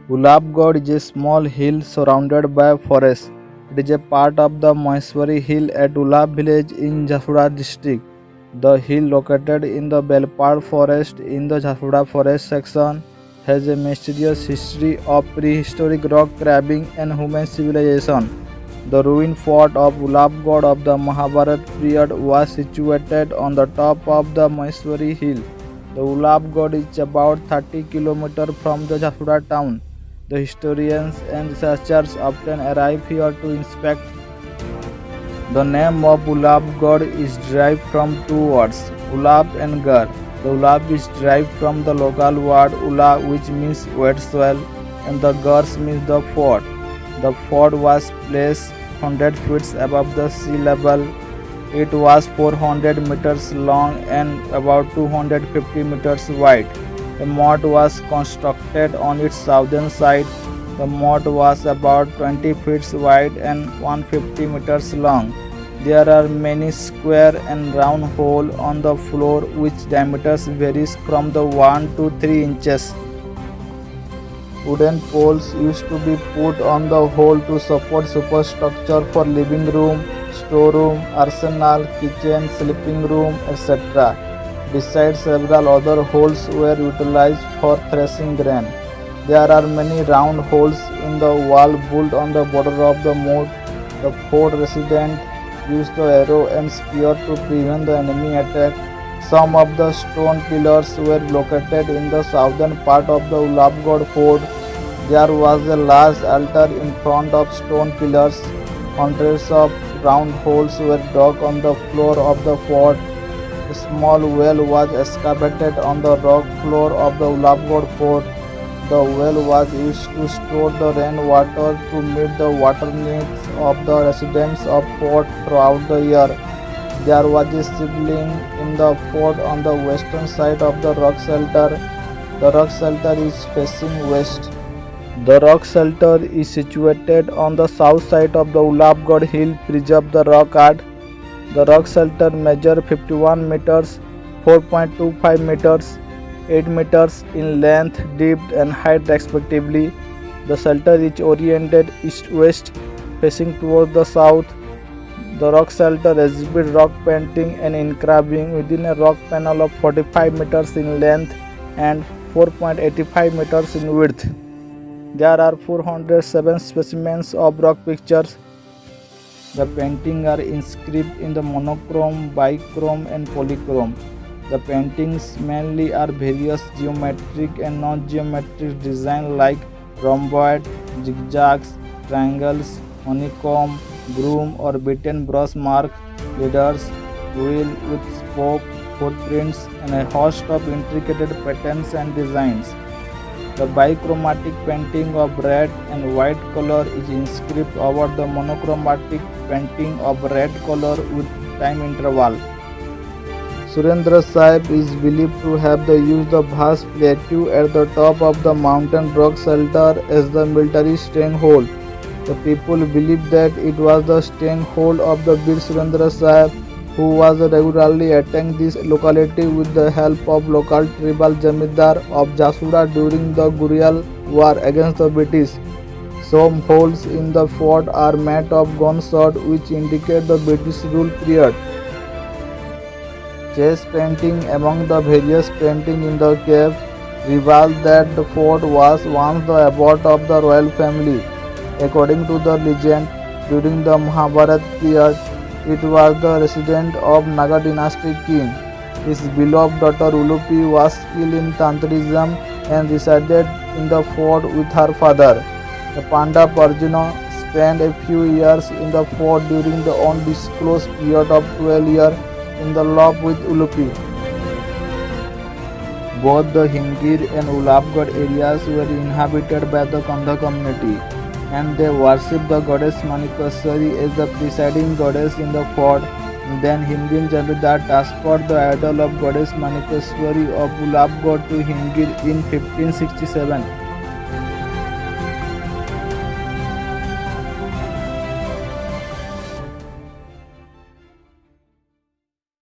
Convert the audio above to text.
Gulabgarh is a small hill surrounded by forest. It is a part of the Maheshwari Hill at Ulab village in Jharsuguda district. The hill located in the Belpad forest in the Jharsuguda forest section has a mysterious history of prehistoric rock carving and human civilization. The ruined fort of Ulabgarh of the Mahabharat period was situated on the top of the Maheshwari Hill. The Ulabgarh is about 30 km from the Jharsuguda town. The historians and researchers often arrive here to inspect. The name of Ulabgarh is derived from two words, Ulab and Garh. The Ulab is derived from the local word Ula, which means wet soil, and the Garh means the fort. The fort was placed 100 feet above the sea level. It was 400 meters long and about 250 meters wide. A moat was constructed on its southern side. The moat was about 20 feet wide and 150 meters long. There are many square and round holes on the floor which diameters varies from the 1 to 3 inches. Wooden poles used to be put on the hole to support superstructure for living room, storeroom, arsenal, kitchen, sleeping room, etc. Besides, several other holes were utilized for threshing grain. There are many round holes in the wall built on the border of the moat. The fort residents used the arrow and spear to prevent the enemy attack. Some of the stone pillars were located in the southern part of the Ulabgarh fort. There was a large altar in front of stone pillars. Hundreds of round holes were dug on the floor of the fort. A small well was excavated on the rock floor of the Ulabgarh fort. The well was used to store the rainwater to meet the water needs of the residents of fort throughout the year. There was a shivling in the fort on the western side of the rock shelter. The rock shelter is facing west. The rock shelter is situated on the south side of the Ulabgarh hill, preserve the rock art. The rock shelter measures 51 meters, 4.25 meters, 8 meters in length, depth and height respectively. The shelter is oriented east-west, facing towards the south. The rock shelter exhibits rock painting and engraving within a rock panel of 45 meters in length and 4.85 meters in width. There are 407 specimens of rock pictures. The paintings are inscribed in the monochrome, bichrome and polychrome. The paintings mainly are various geometric and non-geometric designs like rhomboid, zigzags, triangles, honeycomb, groove or beaten brush mark, leaders, wheel with spoke, footprints and a host of intricate patterns and designs. The bichromatic painting of red and white color is inscribed over the monochromatic painting of red color with time interval. Surendra Sahib is believed to have used the vast plateau at the top of the mountain rock shelter as the military stronghold. The people believe that it was the stronghold of the Bir Surendra Sahib, who was regularly attacking this locality with the help of local tribal Jamidar of Jharsuguda during the Gurial War against the British. Some holes in the fort are made of gunshot which indicate the British rule period. Chess painting among the various paintings in the cave reveal that the fort was once the abode of the royal family. According to the legend, during the Mahabharat period, it was the residence of Naga dynasty king. His beloved daughter Ulupi was skilled in Tantrism and resided in the fort with her father. The Pandava Arjuna spent a few years in the fort during the undisclosed period of 12 years in the love with Ulupi. Both the Himgir and Ulabgarh areas were inhabited by the Kandha community, and they worshipped the goddess Manikeshwari as the presiding goddess in the fort. Then Himgir Jamidar transferred the idol of goddess Manikeshwari of Ulabgarh to Himgir in 1567.